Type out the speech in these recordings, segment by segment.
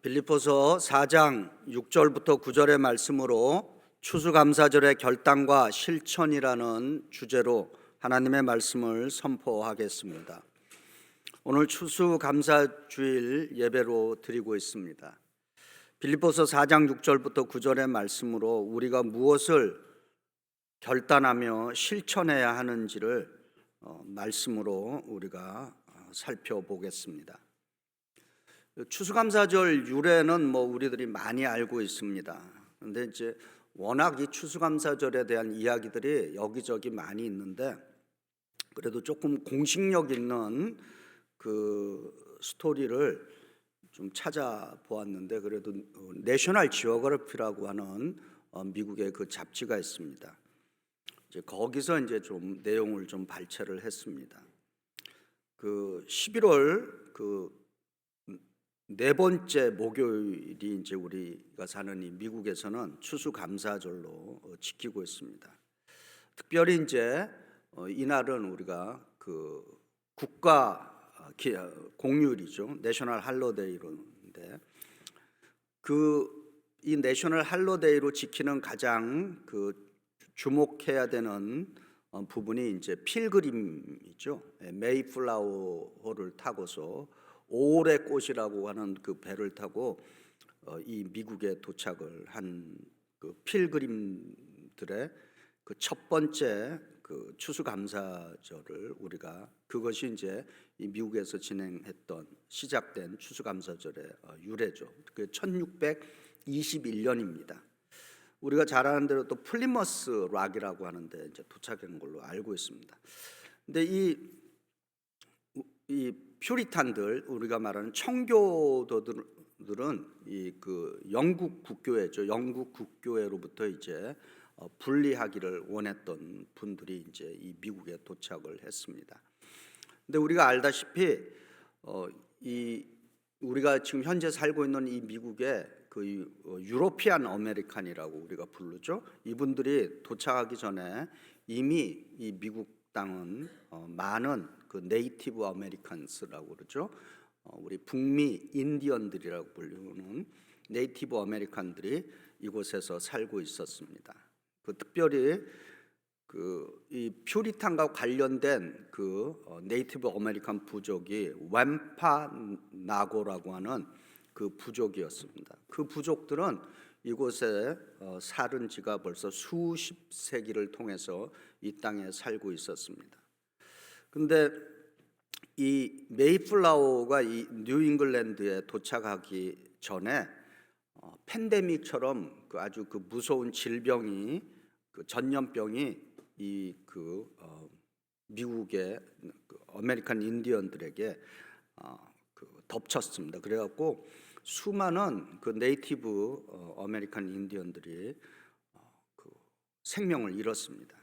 빌립보서 4장 6절부터 9절의 말씀으로 추수감사절의 결단과 실천이라는 주제로 하나님의 말씀을 선포하겠습니다. 오늘 추수감사주일 예배로 드리고 있습니다. 빌립보서 4장 6절부터 9절의 말씀으로 우리가 무엇을 결단하며 실천해야 하는지를 말씀으로 우리가 살펴보겠습니다. 추수감사절 유래는 우리들이 많이 알고 있습니다. 그런데 이제 워낙 이 추수감사절에 대한 이야기들이 여기저기 많이 있는데 그래도 조금 공식력 있는 그 스토리를 좀 찾아보았는데 그래도 내셔널 지오그래피라고 하는 미국의 그 잡지가 있습니다. 이제 거기서 이제 좀 내용을 좀 발췌를 했습니다. 그 11월 네 번째 목요일이 이제 우리가 사는 이 미국에서는 추수감사절로 지키고 있습니다. 특별히 이제 이날은 우리가 그 국가 공휴일이죠. 내셔널 할러데이로인데 이 내셔널 할러데이로 지키는 가장 주목해야 되는 부분이 이제 필그림이죠. 메이플라워를 타고서 5월의 꽃이라고 하는 그 배를 타고 이 미국에 도착을 한 그 필그림들의 그 첫 번째 그 추수감사절을 우리가 그것이 이제 이 미국에서 시작된 추수감사절의 유래죠. 그 1621년입니다. 우리가 잘 아는 대로 또 플리머스 락이라고 하는데 이제 도착한 걸로 알고 있습니다. 근데 이 퓨리탄들, 우리가 말하는 청교도들은 영국 국교회죠. 영국 국교회로부터 이제 분리하기를 원했던 분들이 이제 이 미국에 도착을 했습니다. 근데 우리가 알다시피 우리가 지금 현재 살고 있는 이 미국의 유로피안 아메리칸이라고 우리가 부르죠. 이분들이 도착하기 전에 이미 이 미국 땅은 많은 그 네이티브 아메리칸스라고 그러죠. 우리 북미 인디언들이라고 불리는 네이티브 아메리칸들이 이곳에서 살고 있었습니다. 특별히 이 퓨리탄과 관련된 네이티브 아메리칸 부족이 웸파나고라고 하는 그 부족이었습니다. 그 부족들은 이곳에 살은 지가 벌써 수십 세기를 통해서 이 땅에 살고 있었습니다. 근데 이 메이플라워가 이 뉴잉글랜드에 도착하기 전에 팬데믹처럼 아주 무서운 질병이 전염병이 미국의 아메리칸 인디언들에게 덮쳤습니다. 그래갖고 수많은 네이티브 아메리칸 인디언들이 생명을 잃었습니다.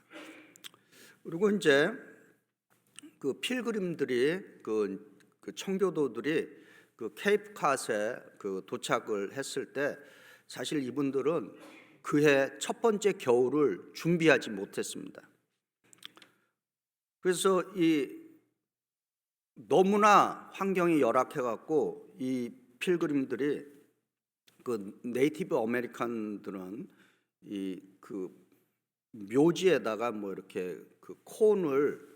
그리고 이제 필그림들이 청교도들이 케이프 캇에 도착을 했을 때 사실 이분들은 그해 첫 번째 겨울을 준비하지 못했습니다. 그래서 너무나 환경이 열악해갖고 이 필그림들이 네이티브 아메리칸들은 묘지에다가 이렇게 콘을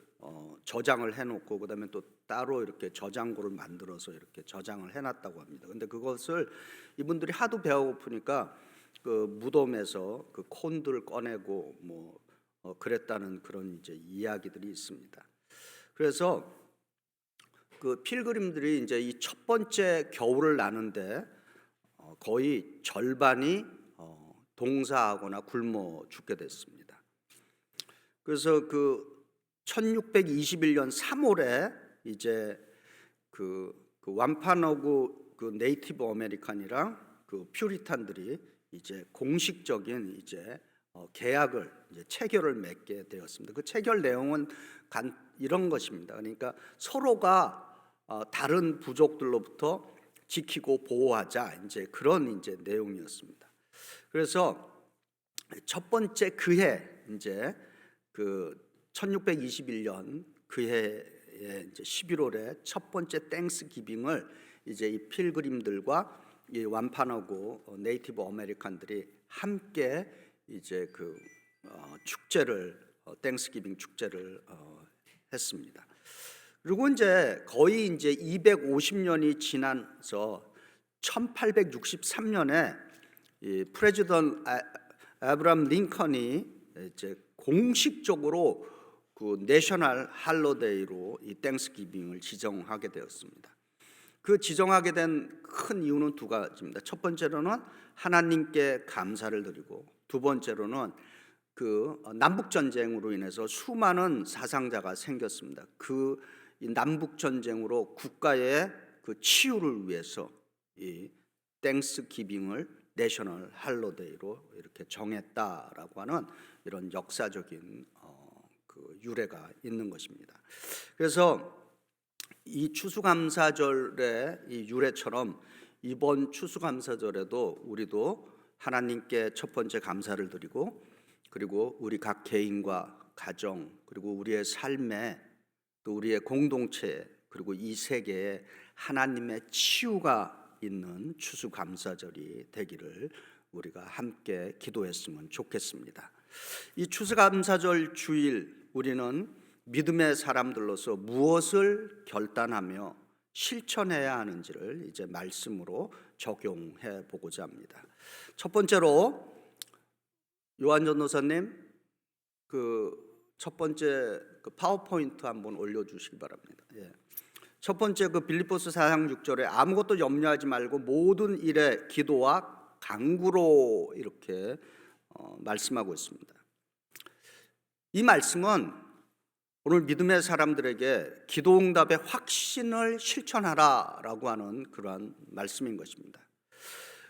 저장을 해놓고 그다음에 또 따로 이렇게 저장고를 만들어서 이렇게 저장을 해놨다고 합니다. 근데 그것을 이분들이 하도 배고프니까 무덤에서 콘들을 꺼내고 그랬다는 그런 이제 이야기들이 있습니다. 그래서 필그림들이 이제 이 첫 번째 겨울을 나는데 거의 절반이 동사하거나 굶어 죽게 됐습니다. 그래서 1621년 3월에 이제 완파너그 네이티브 아메리칸이랑 퓨리탄들이 이제 공식적인 이제 계약을 이제 체결을 맺게 되었습니다. 그 체결 내용은 이런 것입니다. 그러니까 서로가 다른 부족들로부터 지키고 보호하자 이제 그런 이제 내용이었습니다. 그래서 첫 번째 그해 이제 1621년 그해에 이제 11월에 첫 번째 땡스기빙을 이제 이 필그림들과 이 완판하고 네이티브 아메리칸들이 함께 이제 그 축제를 땡스기빙 축제를 했습니다. 그리고 이제 거의 이제 250년이 지나서 1863년에 이 프레지던 아브라함 링컨이 이제 공식적으로 그 내셔널 할로데이로 이 땡스기빙을 지정하게 되었습니다. 그 지정하게 된 큰 이유는 두 가지입니다. 첫 번째로는 하나님께 감사를 드리고, 두 번째로는 그 남북 전쟁으로 인해서 수많은 사상자가 생겼습니다. 그 남북 전쟁으로 국가의 그 치유를 위해서 이 땡스기빙을 내셔널 할로데이로 이렇게 정했다라고 하는 이런 역사적인 그 유래가 있는 것입니다. 그래서 이 추수감사절의 이 유래처럼 이번 추수감사절에도 우리도 하나님께 첫 번째 감사를 드리고, 그리고 우리 각 개인과 가정, 그리고 우리의 삶에, 또 우리의 공동체, 그리고 이 세계에 하나님의 치유가 있는 추수감사절이 되기를 우리가 함께 기도했으면 좋겠습니다. 이 추수감사절 주일 우리는 믿음의 사람들로서 무엇을 결단하며 실천해야 하는지를 이제 말씀으로 적용해 보고자 합니다. 첫 번째로 요한 전도사님 그 첫 번째 그 파워포인트 한번 올려주시기 바랍니다. 예. 첫 번째 그 빌립보서 4장 6절에 아무것도 염려하지 말고 모든 일에 기도와 간구로 이렇게 말씀하고 있습니다. 이 말씀은 오늘 믿음의 사람들에게 기도응답의 확신을 실천하라라고 하는 그러한 말씀인 것입니다.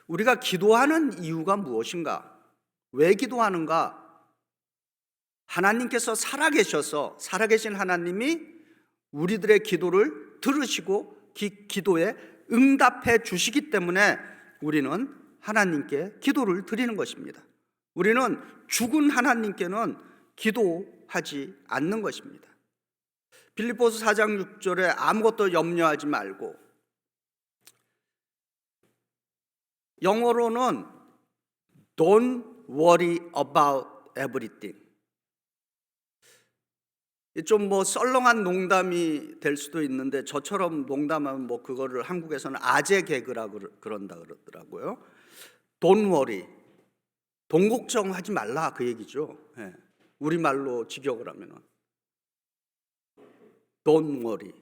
우리가 기도하는 이유가 무엇인가? 왜 기도하는가? 하나님께서 살아계셔서 살아계신 하나님이 우리들의 기도를 들으시고 기도에 응답해 주시기 때문에 우리는 하나님께 기도를 드리는 것입니다. 우리는 죽은 하나님께는 기도하지 않는 것입니다. 빌립보서 4장 6절에 아무것도 염려하지 말고, 영어로는 Don't worry about everything. 좀 뭐 썰렁한 농담이 될 수도 있는데 저처럼 농담하면 뭐 그거를 한국에서는 아재 개그라 그런다 그러더라고요. Don't worry, 돈 걱정하지 말라 그 얘기죠. 예. 우리말로 직역을 하면은 Don't worry,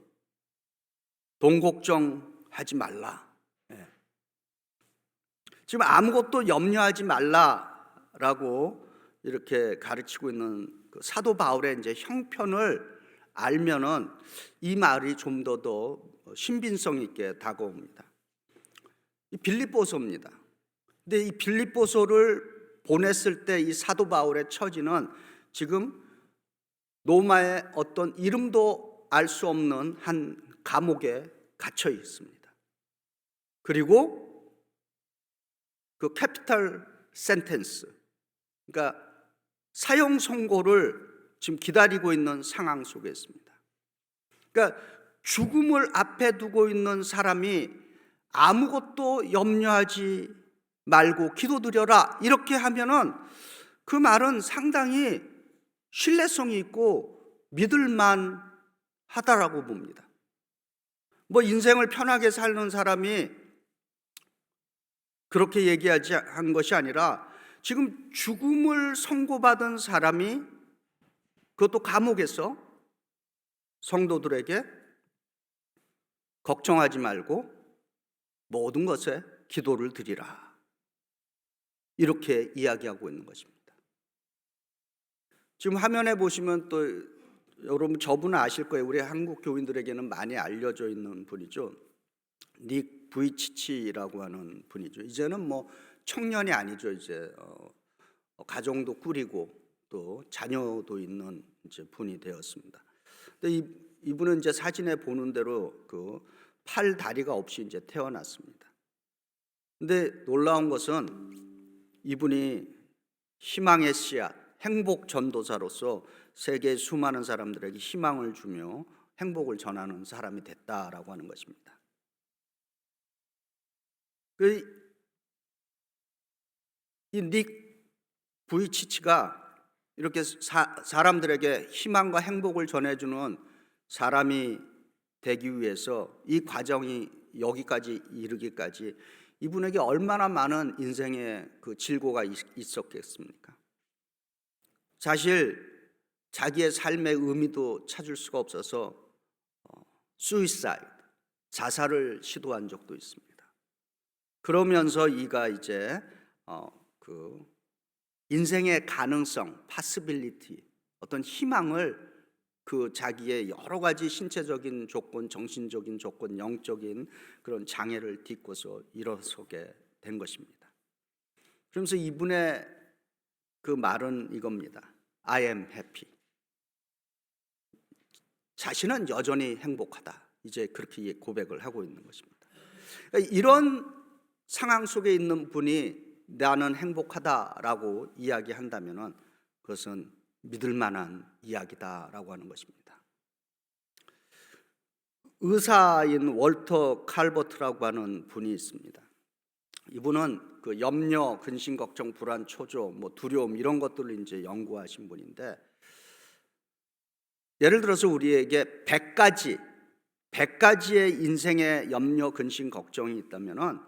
돈 걱정하지 말라. 예. 지금 아무것도 염려하지 말라라고 이렇게 가르치고 있는 그 사도 바울의 이제 형편을 알면은 이 말이 좀 더 신빙성 있게 다가옵니다. 이 빌립보서입니다. 근데 이 빌립보서를 보냈을 때 이 사도 바울의 처지는 지금 로마의 어떤 이름도 알 수 없는 한 감옥에 갇혀 있습니다. 그리고 그 캐피털 센텐스, 그러니까 사형 선고를 지금 기다리고 있는 상황 속에 있습니다. 그러니까 죽음을 앞에 두고 있는 사람이 아무것도 염려하지 말고 기도드려라 이렇게 하면은 그 말은 상당히 신뢰성이 있고 믿을만 하다라고 봅니다. 뭐 인생을 편하게 사는 사람이 그렇게 얘기하지 한 것이 아니라 지금 죽음을 선고받은 사람이, 그것도 감옥에서, 성도들에게 걱정하지 말고 모든 것에 기도를 드리라 이렇게 이야기하고 있는 것입니다. 지금 화면에 보시면 또 여러분 저분은 아실 거예요. 우리 한국 교인들에게는 많이 알려져 있는 분이죠. 닉 부이치치라고 하는 분이죠. 이제는 뭐 청년이 아니죠. 이제 가정도 꾸리고 또 자녀도 있는 이제 분이 되었습니다. 근데 이분은 이제 사진에 보는 대로 그 팔 다리가 없이 이제 태어났습니다. 근데 놀라운 것은 이분이 희망의 씨앗, 행복 전도사로서 세계 수많은 사람들에게 희망을 주며 행복을 전하는 사람이 됐다라고 하는 것입니다. 이 닉 부이치치가 이렇게 사람들에게 희망과 행복을 전해주는 사람이 되기 위해서 이 과정이 여기까지 이르기까지 이분에게 얼마나 많은 인생의 그 질고가 있었겠습니까? 사실 자기의 삶의 의미도 찾을 수가 없어서 수이사이드, 자살을 시도한 적도 있습니다. 그러면서 이가 이제 그 인생의 가능성, possibility, 어떤 희망을 그 자기의 여러 가지 신체적인 조건, 정신적인 조건, 영적인 그런 장애를 딛고서 일어서게 된 것입니다. 그러면서 이분의 그 말은 이겁니다. I am happy. 자신은 여전히 행복하다. 이제 그렇게 고백을 하고 있는 것입니다. 그러니까 이런 상황 속에 있는 분이 나는 행복하다라고 이야기한다면 그것은 믿을 만한 이야기다라고 하는 것입니다. 의사인 월터 칼버트라고 하는 분이 있습니다. 이분은 그 염려, 근심, 걱정, 불안, 초조, 두려움 이런 것들을 이제 연구하신 분인데, 예를 들어서 우리에게 100가지의 인생의 염려, 근심, 걱정이 있다면은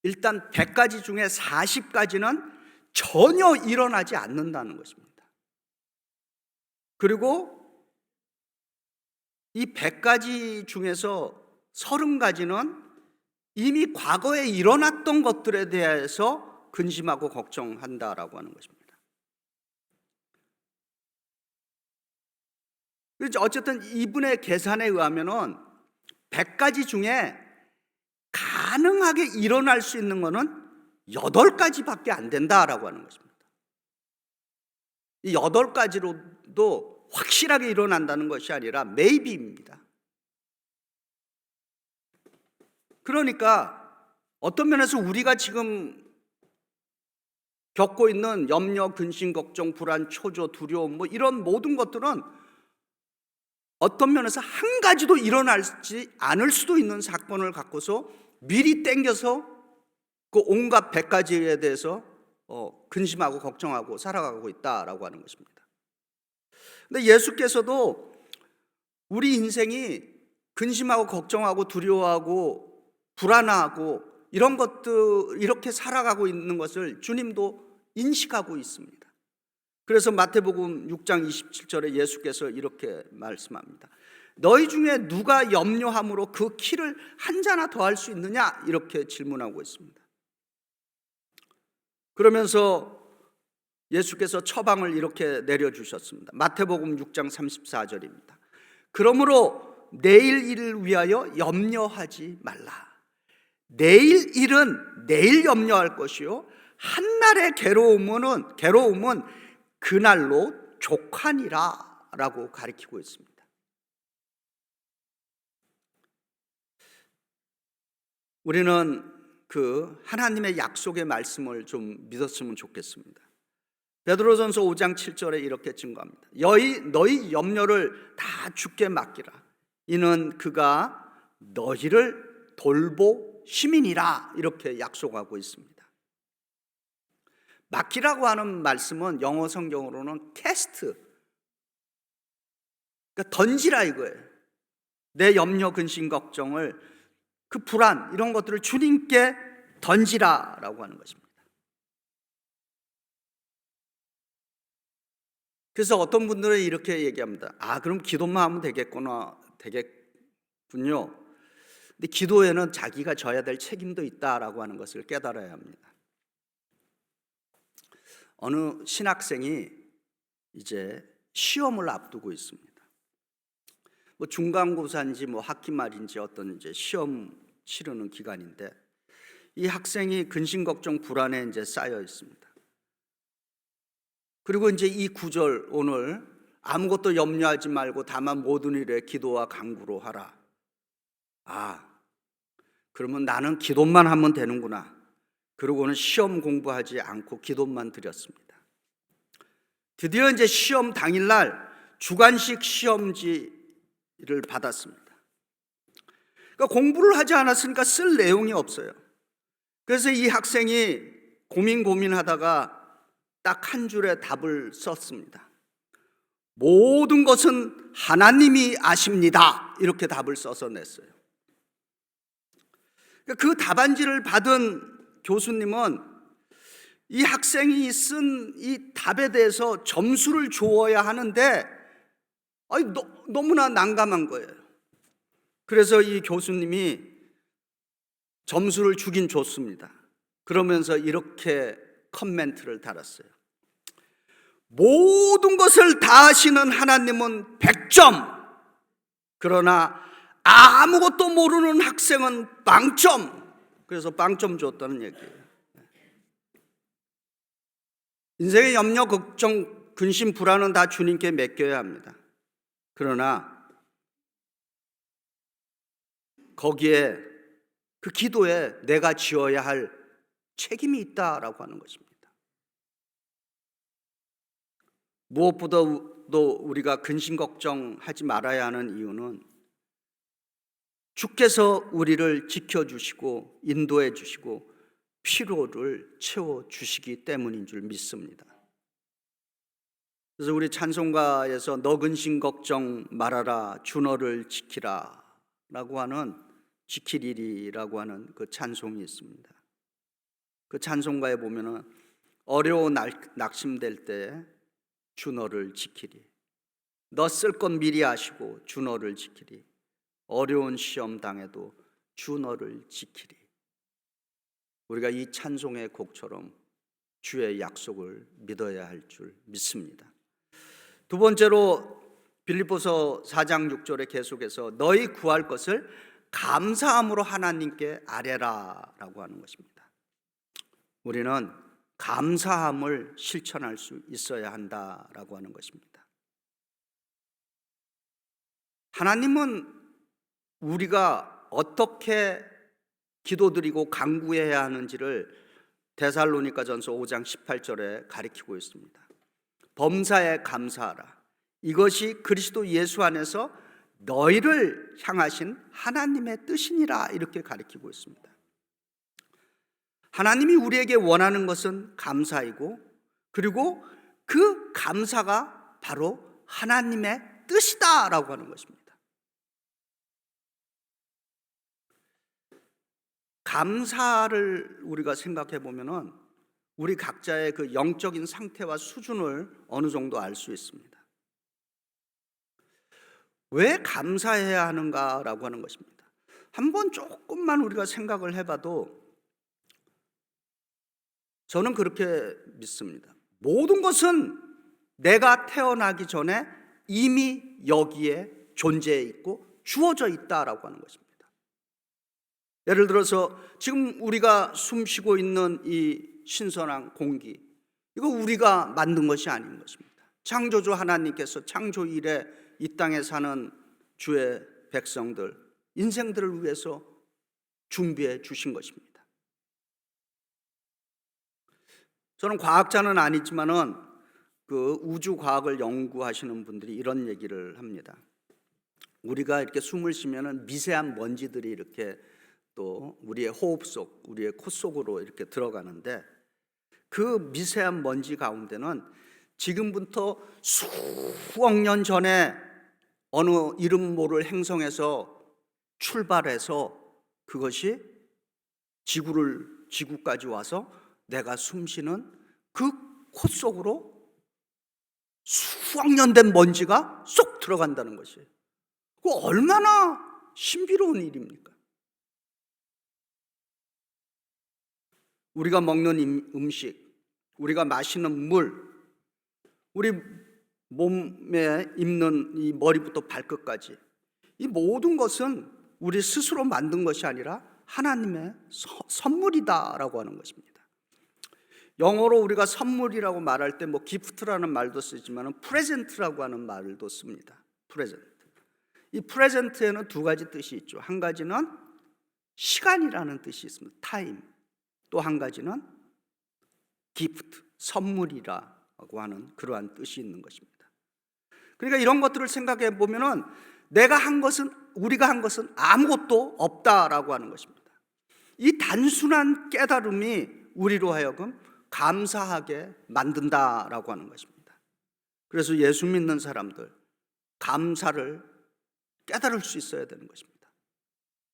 일단 100가지 중에 40가지는 전혀 일어나지 않는다는 것입니다. 그리고 이 100가지 중에서 30가지는 이미 과거에 일어났던 것들에 대해서 근심하고 걱정한다라고 하는 것입니다. 어쨌든 이분의 계산에 의하면은 100가지 중에 가능하게 일어날 수 있는 것은 8가지밖에 안 된다라고 하는 것입니다. 이 8가지로도 확실하게 일어난다는 것이 아니라 maybe입니다. 그러니까 어떤 면에서 우리가 지금 겪고 있는 염려, 근심, 걱정, 불안, 초조, 두려움 이런 모든 것들은 어떤 면에서 한 가지도 일어나지 않을 수도 있는 사건을 갖고서 미리 땡겨서 그 온갖 100가지에 대해서 근심하고 걱정하고 살아가고 있다라고 하는 것입니다. 근데 예수께서도 우리 인생이 근심하고 걱정하고 두려워하고 불안하고 이런 것들 이렇게 살아가고 있는 것을 주님도 인식하고 있습니다. 그래서 마태복음 6장 27절에 예수께서 이렇게 말씀합니다. 너희 중에 누가 염려함으로 그 키를 한 자나 더할 수 있느냐? 이렇게 질문하고 있습니다. 그러면서 예수께서 처방을 이렇게 내려주셨습니다. 마태복음 6장 34절입니다. 그러므로 내일 일을 위하여 염려하지 말라. 내일 일은 내일 염려할 것이요 한날의 괴로움은 그날로 족하니라 라고 가르치고 있습니다. 우리는 그 하나님의 약속의 말씀을 좀 믿었으면 좋겠습니다. 베드로전서 5장 7절에 이렇게 증거합니다. 너희 염려를 다 주께 맡기라. 이는 그가 너희를 돌보심이니라. 이렇게 약속하고 있습니다. 맡기라고 하는 말씀은 영어 성경으로는 캐스트, 그러니까 던지라 이거예요. 내 염려, 근심, 걱정을, 그 불안 이런 것들을 주님께 던지라라고 하는 것입니다. 그래서 어떤 분들은 이렇게 얘기합니다. 그럼 기도만 하면 되겠군요. 근데 기도에는 자기가 져야 될 책임도 있다라고 하는 것을 깨달아야 합니다. 어느 신학생이 이제 시험을 앞두고 있습니다. 중간고사인지 학기 말인지 어떤 이제 시험 치르는 기간인데, 이 학생이 근심, 걱정, 불안에 이제 쌓여 있습니다. 그리고 이제 이 구절 오늘 아무것도 염려하지 말고 다만 모든 일에 기도와 간구로 하라. 그러면 나는 기도만 하면 되는구나. 그러고는 시험 공부하지 않고 기도만 드렸습니다. 드디어 이제 시험 당일날 주관식 시험지를 받았습니다. 그러니까 공부를 하지 않았으니까 쓸 내용이 없어요. 그래서 이 학생이 고민하다가 딱 한 줄의 답을 썼습니다. 모든 것은 하나님이 아십니다. 이렇게 답을 써서 냈어요. 그 답안지를 받은 교수님은 이 학생이 쓴 이 답에 대해서 점수를 주어야 하는데 너무나 난감한 거예요. 그래서 이 교수님이 점수를 주긴 줬습니다. 그러면서 이렇게 커멘트를 달았어요. 모든 것을 다 아시는 하나님은 100점, 그러나 아무것도 모르는 학생은 빵점. 그래서 빵점 줬다는 얘기예요. 인생의 염려, 걱정, 근심, 불안은 다 주님께 맡겨야 합니다. 그러나 거기에 그 기도에 내가 지어야 할 책임이 있다라고 하는 것입니다. 무엇보다도 우리가 근심 걱정하지 말아야 하는 이유는 주께서 우리를 지켜주시고 인도해 주시고 피로를 채워주시기 때문인 줄 믿습니다. 그래서 우리 찬송가에서 너 근심 걱정 말아라 주 너를 지키라 라고 하는 지키리라고 하는 그 찬송이 있습니다. 그 찬송가에 보면은 어려워 낙심될 때 주 너를 지키리, 너 쓸 것 미리 아시고 주 너를 지키리, 어려운 시험 당해도 주 너를 지키리. 우리가 이 찬송의 곡처럼 주의 약속을 믿어야 할 줄 믿습니다. 두 번째로 빌립보서 4장 6절에 계속해서 너희 구할 것을 감사함으로 하나님께 아뢰라 라고 하는 것입니다. 우리는 감사함을 실천할 수 있어야 한다라고 하는 것입니다. 하나님은 우리가 어떻게 기도드리고 간구해야 하는지를 데살로니가전서 5장 18절에 가리키고 있습니다. 범사에 감사하라. 이것이 그리스도 예수 안에서 너희를 향하신 하나님의 뜻이니라 이렇게 가리키고 있습니다. 하나님이 우리에게 원하는 것은 감사이고 그리고 그 감사가 바로 하나님의 뜻이다라고 하는 것입니다. 감사를 우리가 생각해 보면은 우리 각자의 그 영적인 상태와 수준을 어느 정도 알 수 있습니다. 왜 감사해야 하는가라고 하는 것입니다. 한번 조금만 우리가 생각을 해봐도 저는 그렇게 믿습니다. 모든 것은 내가 태어나기 전에 이미 여기에 존재해 있고 주어져 있다라고 하는 것입니다. 예를 들어서 지금 우리가 숨 쉬고 있는 이 신선한 공기, 이거 우리가 만든 것이 아닌 것입니다. 창조주 하나님께서 창조 이래 이 땅에 사는 주의 백성들, 인생들을 위해서 준비해 주신 것입니다. 저는 과학자는 아니지만은 그 우주 과학을 연구하시는 분들이 이런 얘기를 합니다. 우리가 이렇게 숨을 쉬면은 미세한 먼지들이 이렇게 또 우리의 호흡 속, 우리의 코 속으로 이렇게 들어가는데 그 미세한 먼지 가운데는 지금부터 수억 년 전에 어느 이름 모를 행성에서 출발해서 그것이 지구까지 와서 내가 숨쉬는 그 코 속으로 수억 년 된 먼지가 쏙 들어간다는 것이에요. 그 얼마나 신비로운 일입니까? 우리가 먹는 음식, 우리가 마시는 물, 우리 몸에 입는 이 머리부터 발끝까지 이 모든 것은 우리 스스로 만든 것이 아니라 하나님의 선물이다라고 하는 것입니다. 영어로 우리가 선물이라고 말할 때 뭐 기프트라는 말도 쓰지만 프레젠트라고 하는 말도 씁니다. 프레젠트. 이 프레젠트에는 두 가지 뜻이 있죠. 한 가지는 시간이라는 뜻이 있습니다. 타임. 또 한 가지는 기프트, 선물이라고 하는 그러한 뜻이 있는 것입니다. 그러니까 이런 것들을 생각해 보면은 우리가 한 것은 아무것도 없다라고 하는 것입니다. 이 단순한 깨달음이 우리로 하여금 감사하게 만든다라고 하는 것입니다. 그래서 예수 믿는 사람들 감사를 깨달을 수 있어야 되는 것입니다.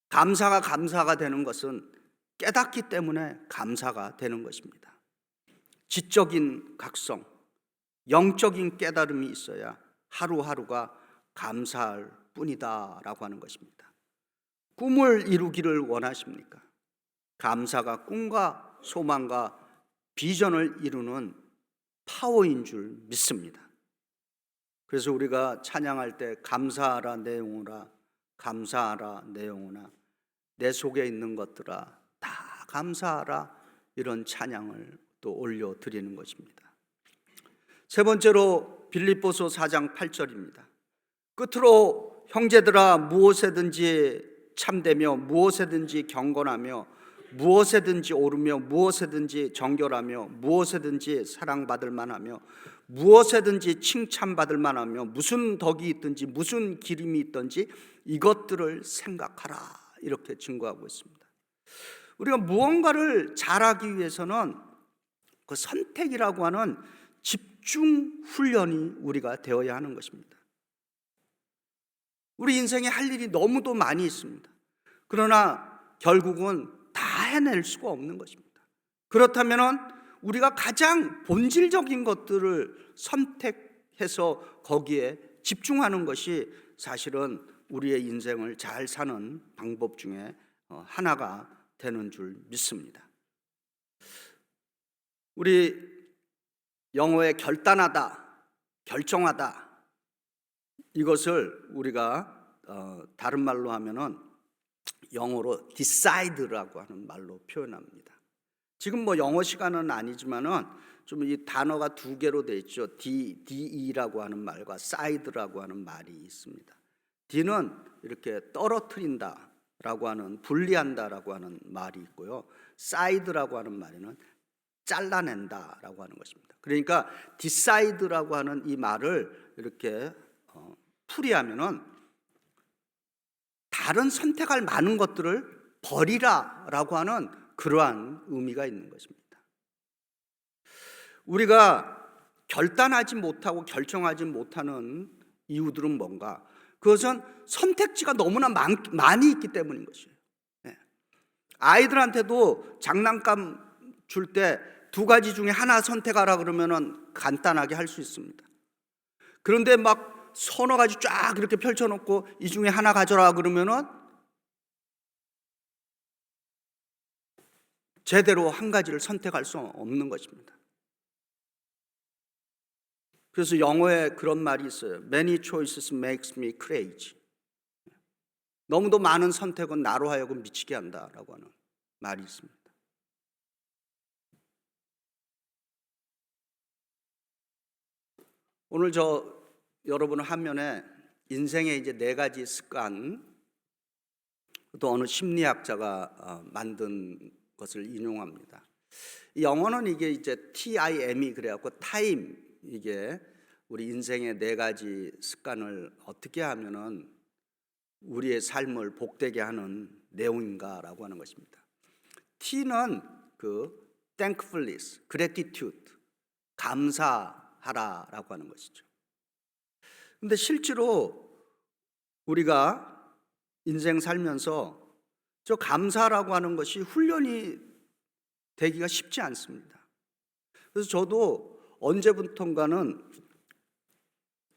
감사가 되는 것은 깨닫기 때문에 감사가 되는 것입니다. 지적인 각성, 영적인 깨달음이 있어야 하루하루가 감사할 뿐이다라고 하는 것입니다. 꿈을 이루기를 원하십니까? 감사가 꿈과 소망과 비전을 이루는 파워인 줄 믿습니다. 그래서 우리가 찬양할 때 감사하라 내 영혼아, 감사하라 내 영혼아, 내 속에 있는 것들아 다 감사하라, 이런 찬양을 또 올려드리는 것입니다. 세 번째로 빌립보서 4장 8절입니다. 끝으로 형제들아, 무엇에든지 참되며 무엇에든지 경건하며 무엇에든지 오르며 무엇에든지 정결하며 무엇에든지 사랑받을 만하며 무엇에든지 칭찬받을 만하며 무슨 덕이 있든지 무슨 기림이 있든지 이것들을 생각하라, 이렇게 증거하고 있습니다. 우리가 무언가를 잘하기 위해서는 그 선택이라고 하는 집중 훈련이 우리가 되어야 하는 것입니다. 우리 인생에 할 일이 너무도 많이 있습니다. 그러나 결국은 다 해낼 수가 없는 것입니다. 그렇다면 우리가 가장 본질적인 것들을 선택해서 거기에 집중하는 것이 사실은 우리의 인생을 잘 사는 방법 중에 하나가 되는 줄 믿습니다. 우리 영어의 결단하다, 결정하다, 이것을 우리가 다른 말로 하면은 영어로 decide라고 하는 말로 표현합니다. 지금 뭐 영어 시간은 아니지만은 좀 이 단어가 두 개로 되어 있죠. de라고 하는 말과 side라고 하는 말이 있습니다. D는 이렇게 떨어뜨린다라고 하는, 분리한다라고 하는 말이 있고요. side라고 하는 말에는 잘라낸다라고 하는 것입니다. 그러니까 decide라고 하는 이 말을 이렇게 풀이하면은 다른 선택할 많은 것들을 버리라라고 하는 그러한 의미가 있는 것입니다. 우리가 결단하지 못하고 결정하지 못하는 이유들은 뭔가? 그것은 선택지가 너무나 많이 있기 때문인 것이에요. 아이들한테도 장난감 줄 때 두 가지 중에 하나 선택하라 그러면은 간단하게 할 수 있습니다. 그런데 막 서너 가지 쫙 이렇게 펼쳐놓고 이 중에 하나 가져라 그러면은 제대로 한 가지를 선택할 수 없는 것입니다. 그래서 영어에 그런 말이 있어요. Many choices makes me crazy. 너무도 많은 선택은 나로 하여금 미치게 한다라고 하는 말이 있습니다. 오늘 여러분 화면에 인생의 이제 4가지 습관, 또 어느 심리학자가 만든 것을 인용합니다. 영어는 이게 이제 TIM이 그래갖고 타임, 이게 우리 인생의 4가지 습관을 어떻게 하면은 우리의 삶을 복되게 하는 내용인가라고 하는 것입니다. T는 그 thankfulness, gratitude, 감사하라라고 하는 것이죠. 근데 실제로 우리가 인생 살면서 저 감사라고 하는 것이 훈련이 되기가 쉽지 않습니다. 그래서 저도 언제부턴가는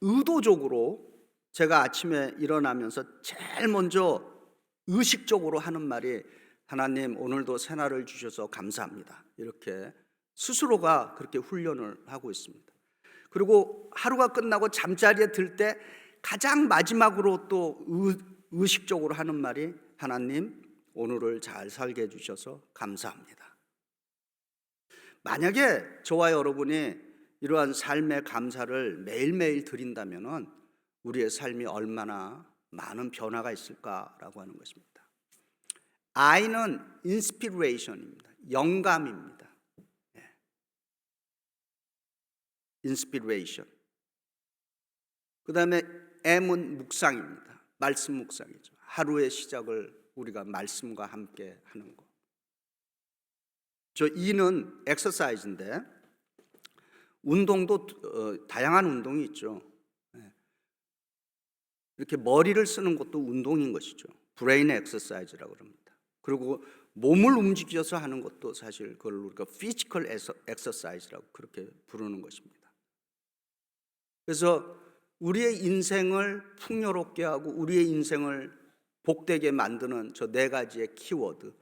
의도적으로 제가 아침에 일어나면서 제일 먼저 의식적으로 하는 말이 하나님 오늘도 새날을 주셔서 감사합니다. 이렇게 스스로가 그렇게 훈련을 하고 있습니다. 그리고 하루가 끝나고 잠자리에 들 때 가장 마지막으로 또 의식적으로 하는 말이 하나님 오늘을 잘 살게 해주셔서 감사합니다. 만약에 저와 여러분이 이러한 삶의 감사를 매일매일 드린다면 우리의 삶이 얼마나 많은 변화가 있을까라고 하는 것입니다. I는 inspiration입니다. 영감입니다. inspiration. 그 다음에 M은 묵상입니다. 말씀 묵상이죠. 하루의 시작을 우리가 말씀과 함께 하는 것. 저 E는 exercise인데 운동도 다양한 운동이 있죠. 이렇게 머리를 쓰는 것도 운동인 것이죠. 브레인 엑서사이즈라고 합니다. 그리고 몸을 움직여서 하는 것도 사실 그걸 우리가 피지컬 엑서사이즈라고 그렇게 부르는 것입니다. 그래서 우리의 인생을 풍요롭게 하고 우리의 인생을 복되게 만드는 저 네 가지의 키워드,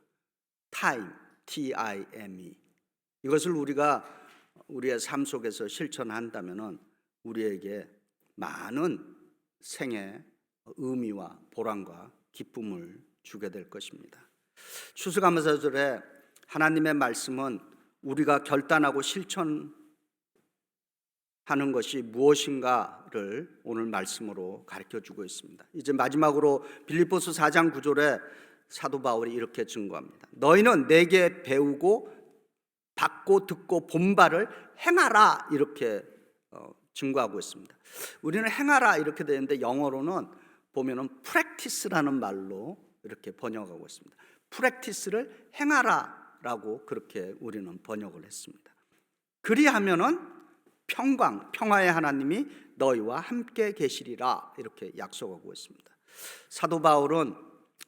time, T-I-M-E, 이것을 우리가 우리의 삶 속에서 실천한다면 우리에게 많은 생의 의미와 보람과 기쁨을 주게 될 것입니다. 추수감사절에 하나님의 말씀은 우리가 결단하고 실천하는 것이 무엇인가를 오늘 말씀으로 가르쳐주고 있습니다. 이제 마지막으로 빌립보서 4장 9절에 사도 바울이 이렇게 증거합니다. 너희는 내게 배우고 받고 듣고 본 바를 행하라, 이렇게 증거하고 있습니다. 우리는 행하라 이렇게 되는데 영어로는 보면은 practice라는 말로 이렇게 번역하고 있습니다. practice를 행하라라고 그렇게 우리는 번역을 했습니다. 그리하면은 평화의 하나님이 너희와 함께 계시리라, 이렇게 약속하고 있습니다. 사도 바울은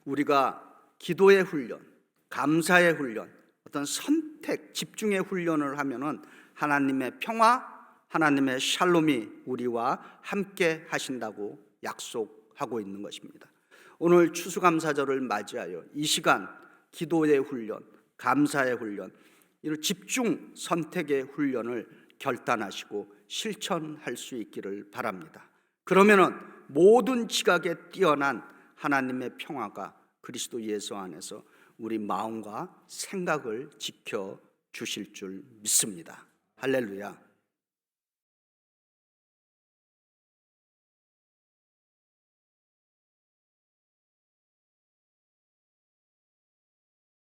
우리가 기도의 훈련, 감사의 훈련, 어떤 선택, 집중의 훈련을 하면은 하나님의 평화, 하나님의 샬롬이 우리와 함께 하신다고 약속하고 있는 것입니다. 오늘 추수감사절을 맞이하여 이 시간 기도의 훈련, 감사의 훈련, 이런 집중 선택의 훈련을 결단하시고 실천할 수 있기를 바랍니다. 그러면은 모든 지각에 뛰어난 하나님의 평화가 그리스도 예수 안에서 우리 마음과 생각을 지켜 주실 줄 믿습니다. 할렐루야.